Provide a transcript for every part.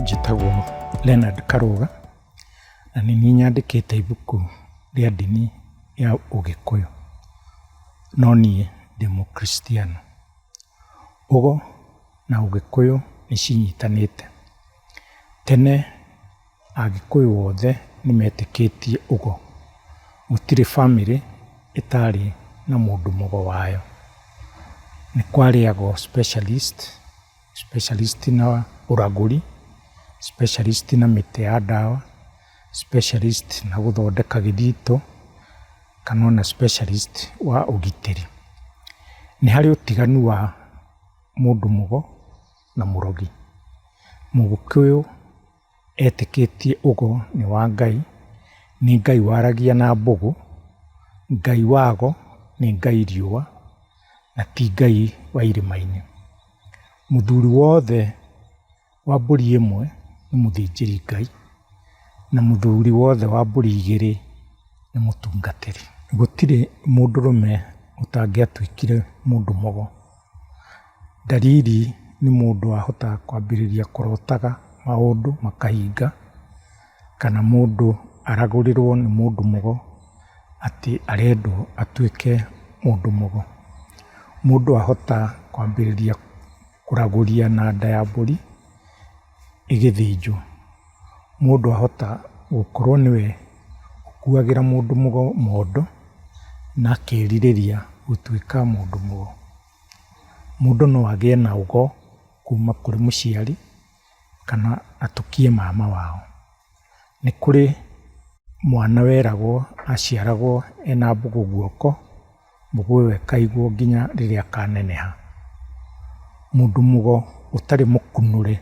njĩtagwo Leonard Karũga na nĩ niĩ nyandĩkĩte ibuku rĩa ndini ya Ũgĩkũyũ, no niĩ ndĩ Mũkristiano. Ũgo na Ũgĩkũyũ nĩ cinyitanĩte. Tene Agĩkũyũ othe nĩmetĩkĩtie ũgo. Gũtirĩ bamĩrĩ ĩtarĩ na mũndũ mũgo wayo. Nĩ kwarĩagwo specialist na ũragũri, specialist na mĩtĩ ya ndawa, specialist na gũthondeka gĩthito, kana ona specialist wa ũgitĩri. Nĩ harĩ ũtiganu wa mũndũ mũgo na mũrogi. Mũgĩkũyũ etĩkĩtie ũgo nĩ wa Ngai, nĩ Ngai waragia na mbũgũ, Ngai wago nĩ Ngai riũa na ti Ngai wa irĩma-inĩ. Mũthuri wothe wa mbũri ĩmwe nĩ mũthĩnjĩri Ngai na mũthuri wothe wa mbũri igĩrĩ nĩ mũtungatĩri. Gũtirĩ mũndũrũme ũtangĩatuĩkire mũndũ mũgo. Dalili nĩ mũndũ ahotaga kwambĩrĩria kũrotaga maũndũ makahinga, kana mũndũ aragũrĩrwo nĩ mũndũ mũgo atĩ arendwo atuĩke mũndũ mũgo. Mũndũ ahota kwambĩrĩria kũragũria na nda ya mbũri ĩgĩthĩnjwo. Mũndũ ahota gũkorwo nĩwe ũkuagĩra mũndũ mũgo mondo na akerirĩria gũtuĩka mũndũ mũgo. Mũndũ no agĩe na ũgo kuma kũrĩ mũciari kana atukie mama wao. Nĩ kũrĩ mwana weragwo aciaragwo ena mbũgũ guoko, mbũgũ ĩyo ĩkaigwo nginya rĩrĩa akaneneha. Mũndũ mũgo ũtarĩ mũkunũre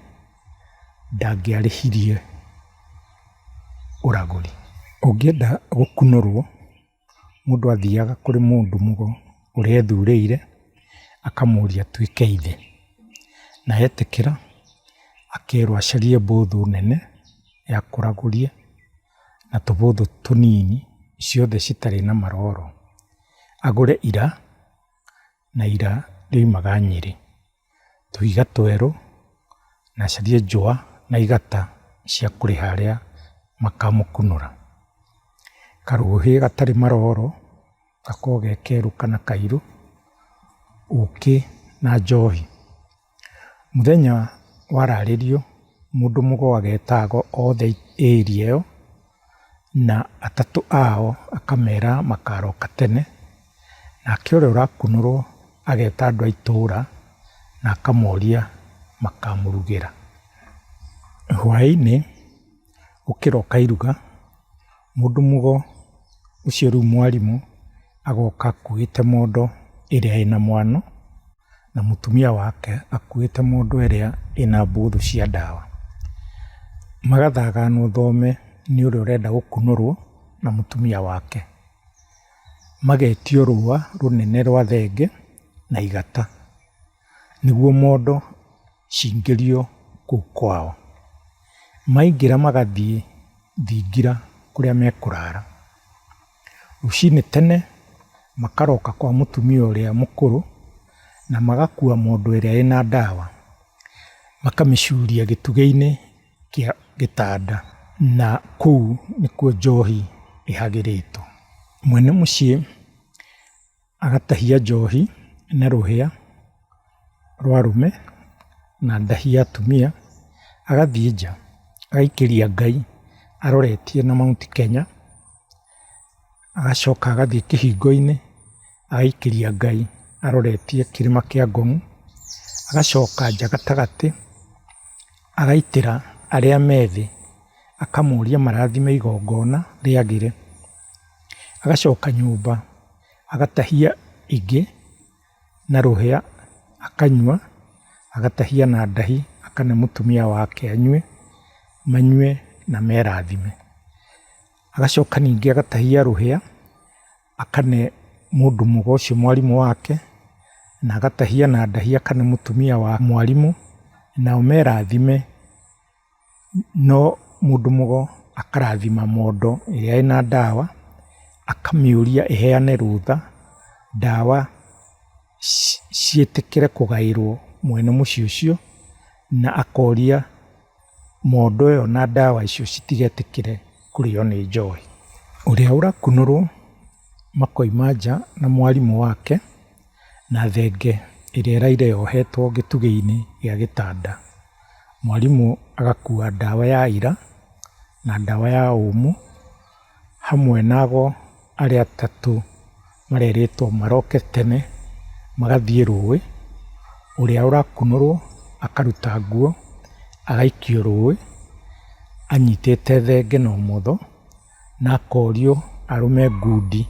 ndangĩarĩhirie ũragũri. Ũngĩenda gũkunũrwo, mũndũ athiaga kũrĩ mũndũ mũgo ũrĩa ethurĩire, akamũria atuĩke ithe, na etĩkĩra akerwo acarie mbũthũ nene ya kũragũria na tũbũthũ tũnini ciothe citarĩ na maroro. Agũre ira, na ira rĩoimaga Nyĩrĩ, tũhiga twerũ, na acarie njũa na igata cia kũrĩha arĩa makamũkunũra. Karũhĩ gatarĩ maroro, gakorwo ge kerũ kana kairũ, ũkĩ na njohi. Mũthenya wararĩrio, mũndũ mũgo agetagwo othe area ĩyo, na atatũ ao akamera makaroka tene, nake ũrĩa ũrakunũrwo ageta andũ a itũũra na akamoria makamũrugĩra. Hwaĩ-inĩ gũkĩroka iruga, mũndũ mũgo ũcio rĩu mwarimũ agoka akuĩte mondo ĩrĩa ĩna mwano, na mũtumia wake akuĩte mondo ĩrĩa ĩna mbũthũ cia ndawa. Magathaganwo thome nĩ ũrĩa ũrenda gũkunũrwo na mũtumia wake. Magetio rũa rũnene rwa thenge na igata, nĩguo mondo cingĩrio kũu kwao. Maingĩra magathiĩ thingira kũrĩa mekũrara. Rũcinĩ tene makaroka kwa mũtumia ũrĩa mũkũrũ na magakua mondo ĩrĩa ĩna ndawa, makamĩcuria gĩtugĩ-inĩ kĩa gĩtanda, na kũu nĩkuo njohi ĩhagĩrĩtwo. Mwene mũciĩ agatahia njohi na rũhĩa rwa arũme na ndahi ya atumia, agathiĩ nja agaikĩria Ngai aroretie na Mount Kenya, agacoka agathiĩ kĩhingo-inĩ agaikĩria Ngai aroretie kĩrĩma kĩa Ngong', agacoka nja gatagatĩ agaitĩra arĩa me thĩ, akamoria marathime igongona rĩagĩre. Agacoka nyũmba agatahia ingĩ na rũhĩa akanyua, agatahia na ndahi akane mũtumia wake anyue, manyue na merathime. Agacoka ningĩ agatahia rũhĩa akane mũndũ mũgo ũcio mwarimũ wake, na agatahia na ndahi akane mũtumia wa mwarimũ, nao merathime. No mũndũ mũgo akarathima mondo ĩrĩa ĩna ndawa, akamĩũria ĩheane rũtha ndawa ciĩtĩkĩre kũgaĩrwo mwene mũciĩ ũcio, na akoria mondo ĩyo na ndawa icio citigetĩkĩre kũrĩo nĩ njohi. Ũrĩa ũrakunũrwo makoima nja na mwarimũ wake na thenge ĩrĩa ĩraire yohetwo gĩtugĩ-inĩ gĩa gĩtanda. Mwarimũ agakua ndawa ya ira na ndawa ya ũmũ hamwe nago arĩa atatũ marerĩtwo maroke tene magathiĩ rũĩ. Ũrĩa ũrakunũrwo akaruta nguo agaikio rũĩ anyitĩte thenge na ũmotho na akorio arũme ngundi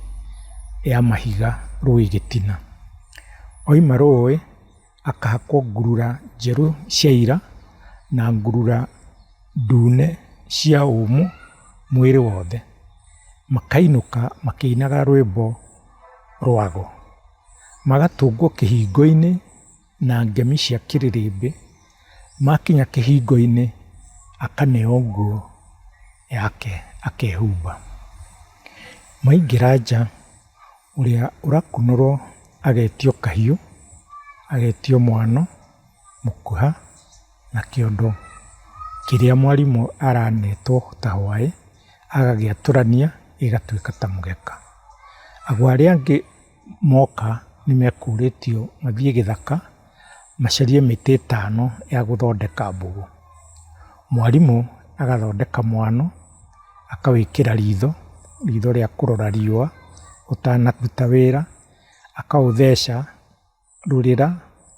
ya mahiga rũĩ gĩtina. Oima rũĩ akahakwo ngurura njerũ cia ira na ngurura ndune cia ũmũ mwĩrĩ wothe. Makainũka makĩinaga rwĩmbo rwago. Magatũngwo kĩhingo-inĩ na ngemi cia kĩrĩrĩmbĩ. Makinya kĩhingo-inĩ akaneo nguo yake akehumba. Maingĩra nja ũrĩa ũrakunũrwo agetio kahiũ, agetio mwano, mũkuha na kĩondo kĩrĩa mwarimũ aranetwo ta hwaĩ agagĩatũrania gĩgatuĩka ta mũgeka. Ago arĩa angĩ moka nĩmekũrĩtio mathiĩ gĩthaka macarie mĩtĩ ĩtano ya gũthondeka mbũgũ. Mwarimũ agathondeka mwano akawĩkĩra ritho rĩa kũrora riũa ũtanaruta wĩra, akaũtheca rũrĩra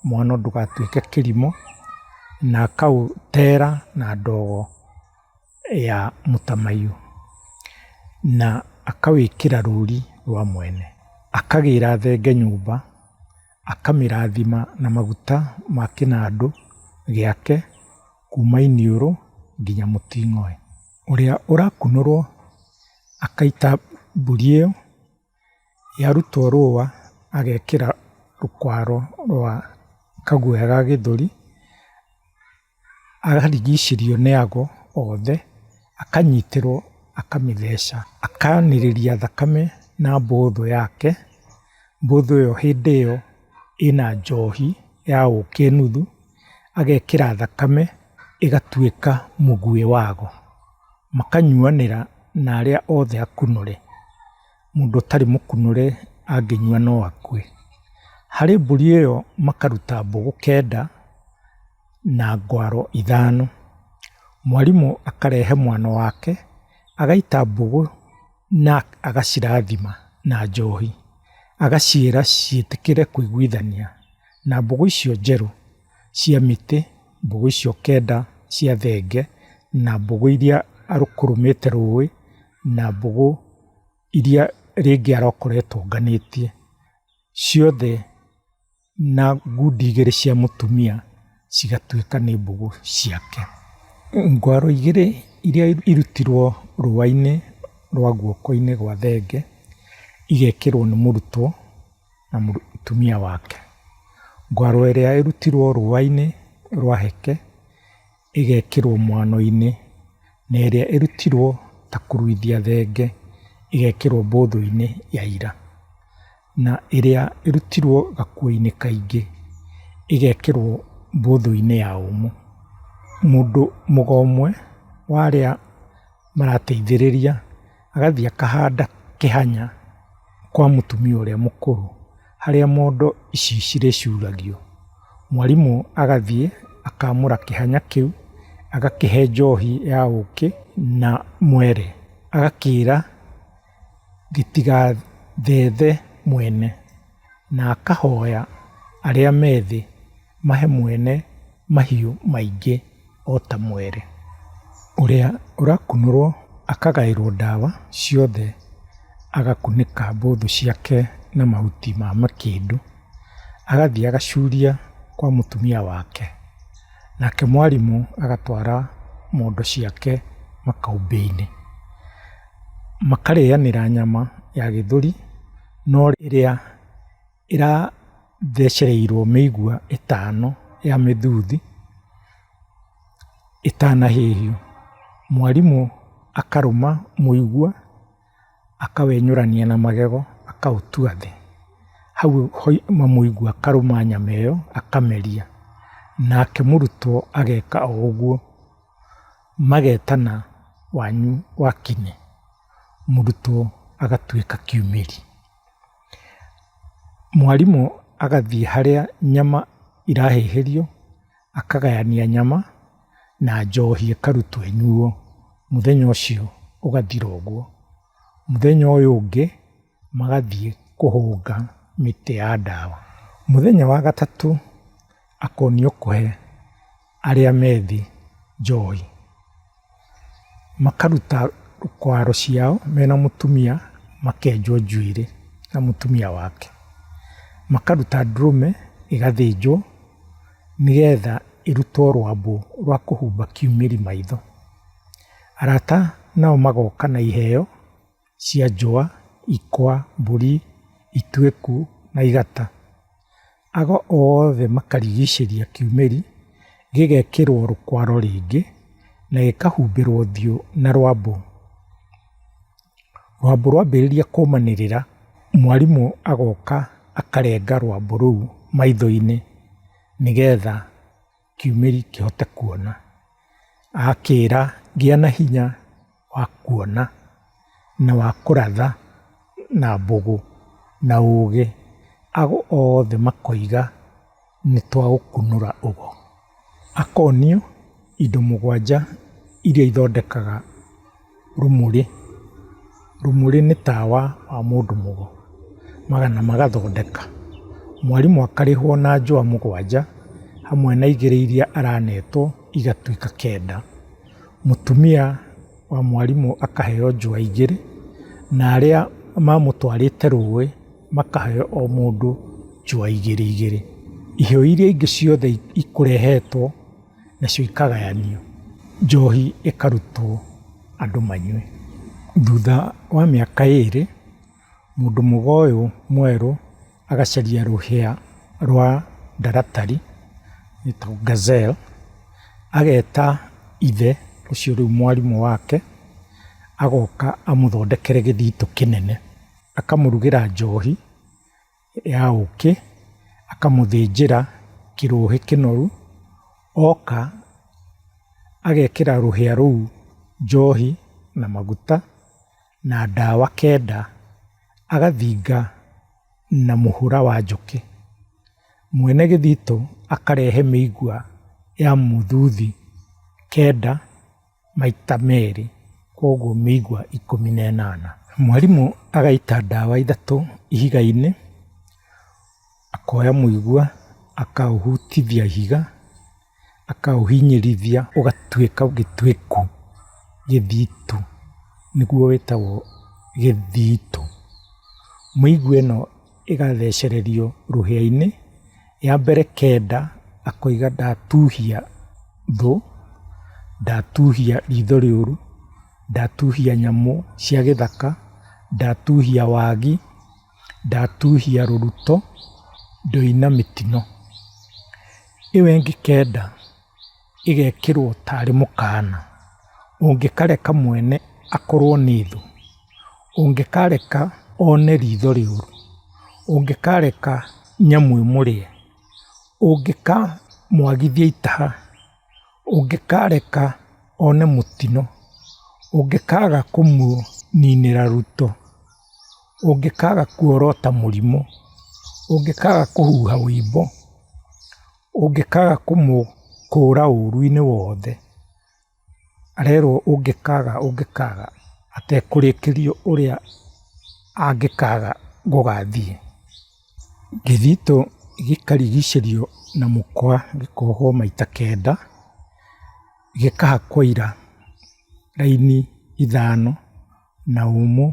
mwano ndũgatuĩke kĩrimũ na akaũtera na ndogo ya mũtamaiyũ na akawĩkĩra rũri rwa mwene. Akagĩra thenge nyũmba akamĩrathima na maguta ma kĩnandũ gĩake kuma iniũrũ nginya mũting'oe. Ũrĩa ũrakunũrwo akaita mbũri ĩyo, yarutwo rũa agekĩra rũkwaro rwa kaguoya ga gĩthũri, akarigicĩrio nĩ ago othe, akanyitĩrwo akamĩtheca, akanĩrĩria thakame na mbũthũ yake. Mbũthũ ĩyo hĩndĩ ĩyo ĩna njohi ya ũkĩ nuthu, agekĩra thakame ĩgatuĩka mũguĩ wago. Makanyuanĩra na arĩa othe akunũre. Mũndũ ũtarĩ mũkunũre angĩnyua no akue. Harĩ mbũri ĩyo makaruta mbũgũ 9 na ngwaro 5. Mwarimũ akarehe mwano wake agaita mbũgũ na agacirathima na njohi, agaciĩra ciĩtĩkĩre kũiguithania na mbũgũ icio njerũ cia mĩtĩ, mbũgũ icio 9 cia thenge na mbũgũ iria arũkũrũmĩte rũĩ na mbũgũ iria rĩngĩ arokoretwo nganĩtie, ciothe na ngundi 2 cia mũtumia cigatuĩka nĩ mbũgũ ciake. Ngwaro 2 iria irutirwo rũa-inĩ rwa guoko-inĩ gwa thenge igekĩrwo nĩ mũrutwo na mũtumia wake. Ngwaro ĩrĩa ĩrutirwo rũa-inĩ rwa heke igekĩrwo mwano-inĩ, na ĩrĩa ĩrutirwo ta kũruithia thenge igekĩrwo mbũthũ-inĩ ya ira, na ĩrĩa ĩrutirwo gakuo-inĩ kaingĩ igekĩrwo mbũthũ-inĩ ya ũmũ. Mũndũ mũgomwe wa arĩa marateithĩrĩria agathiĩ akahanda kĩhanya kwa mũtumia ũrĩa mũkũrũ harĩa mondo ici cirĩcuragio. Mwarimũ agathiĩ akamũra kĩhanya kĩu, agakĩhe njohi ya ũkĩ na mwere, agakĩra gĩtigathethe mwene, na akahoya arĩa methĩ mahe mwene mahiũ maingĩ o ta mwere. Ũrĩa ũrakunũrwo akagaĩrwo ndawa ciothe, agakunĩka mbũthũ ciake na mahuti ma makĩndũ, agathiĩ agacuria kwa mũtumia wake, nake mwarimũ agatwara mondo ciake makaumbĩ-inĩ. Makarĩanĩra nyama ya gĩthũri no ĩrĩa ĩrathecereirwo mĩigua 5 ya mĩthuthi ĩtanahĩhio. Mwarimũ akarũma mũigua akawenyũrania na magego akaũtua thĩ. Hau hoima mũigua akarũma nyama ĩyo akameria, nake mũrutwo ageka o ũguo. magetana wanyu wakine, mũrutwo agatuĩka kiumĩri. Mwarimũ agathiĩ harĩa nyama irahĩhĩrio, akagayania nyama na njohi ĩkarutwo ĩnyuo. Mũthenya ũcio ũgathira ũguo. Mũthenya ũyũ ũngĩ magathiĩ kũhũnga mĩtĩ ya ndawa. Mũthenya wa gatatũ akonio kũhe arĩa methi njohi. Makaruta kwaro ciao mena mũtumia, makenjwo njuĩrĩ na mũtumia wake. Makaruta ndũrũme ĩgathĩnjwo nĩgetha ĩrutwo rwambũ rwa kũhumba kiumĩri maitho. Arata nao magoka na iheo cia njũa, ikwa, mbũri, ituĩku na igata. Ago othe makarigicĩria kiumĩri, gĩgekĩrwo rũkwaro rĩngĩ na gĩkahumbĩrwo ũthiũ na rwambũ. Rwambũ rwambĩrĩria kũmanĩrĩra, mwarimũ agoka akarenga rwambũ rũu maitho-inĩ nĩgetha kiumĩri kĩhote kuona. Akĩra gĩa na hinya wa kuona na wa kũratha na mbũgũ na ũũgĩ. Ago othe makoiga nĩ twa gũkunũra ũgo. Akonio indo mũgwanja iria ithondekaga rumũrĩ. Rumũrĩ nĩ tawa wa mũndũ mũgo, magana magathondeka. Mwarimũ akarĩhwo na njũa mũgwanja hamwe na igĩrĩ iria aranetwo igatuĩka 9. Mũtumia wa mwarimũ akaheo njũa 2 na arĩa mamũtwarĩte rũĩ makaheo o mũndũ njũa 2. Iheo iria ingĩ ciothe ikũrehetwo nacio ikagayanio. Njohi ĩkarutwo andũ manyue. Thutha wa mĩaka 2 mũndũ mũgo ũyũ mwerũ agacaria rũhĩa rwa ndaratari ĩtagwo gazelle, ageta ithe ũcio rĩu mwarimũ wake, agoka amũthondekere gĩthito kĩnene, akamũrugĩra njohi ya ũkĩ, akamũthĩnjĩra kĩrũhĩ kĩnoru, oka agekĩra rũhĩa rũu njohi na maguta na ndawa 9, agathinga na mũhũra wa njũkĩ. Mwene gĩthito akarehe mĩigua ya mũthuthi 9 maita merĩ, koguo mĩigua 18. Mwarimũ agaita ndawa 3 ihiga-inĩ, akoya mũigua akaũhutithia ihiga, akaũhinyĩrithia ũgatuĩka gĩtuĩku, gĩthitu, nĩguo wĩtagwo gĩthito. Mĩigua ĩno ĩgathecererio rũhĩa-inĩ, ya mbere 9 akoiga ndatuhia thũ, ndatuhia ritho rĩũru, ndatuhia nyamũ cia gĩthaka, ndatuhia wagi, ndatuhia rũruto, ndoina mĩtino. Ĩyo ĩngĩ 9 ĩgekĩrwo tarĩ mũkana. Ũngĩkareka mwene akorwo nĩ thũ, ũngĩkareka one ritho rĩũru, ũngĩkareka nyamũ ĩmũrĩe, ũngĩkamwagithia itaha, ũngĩkareka one mũtino, ũngĩkaga kũmũninĩra ruto, ũngĩkaga kuorota mũrimũ, ũngĩkaga kũhuha wĩimbo, ũngĩkaga kũmũkũra ũru-inĩ wothe, arerwo ũngĩkaga atekũrĩkĩrio ũrĩa angĩkaga gũgathiĩ. Gĩthito gĩkarigicĩrio na mũkwa, gĩkohwo maita 9, gĩkahakwo ira raini 5 na ũmũ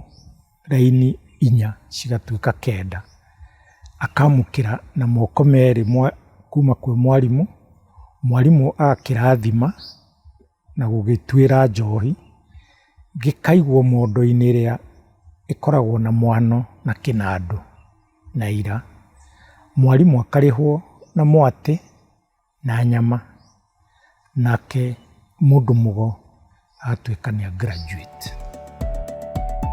raini 4 cigatuĩka 9. Akamũkĩra na moko merĩ kuma kwĩ mwarimũ, mwarimũ agakĩrathima na gũgĩtuĩra njohi, gĩkaigwo mondo-inĩ ĩrĩa ĩkoragwo na mwano na kĩnandũ na ira. Mwarimũ akarĩhwo na mwatĩ na nyama, nake mũndũ mũgo agatuĩka nĩ graduate.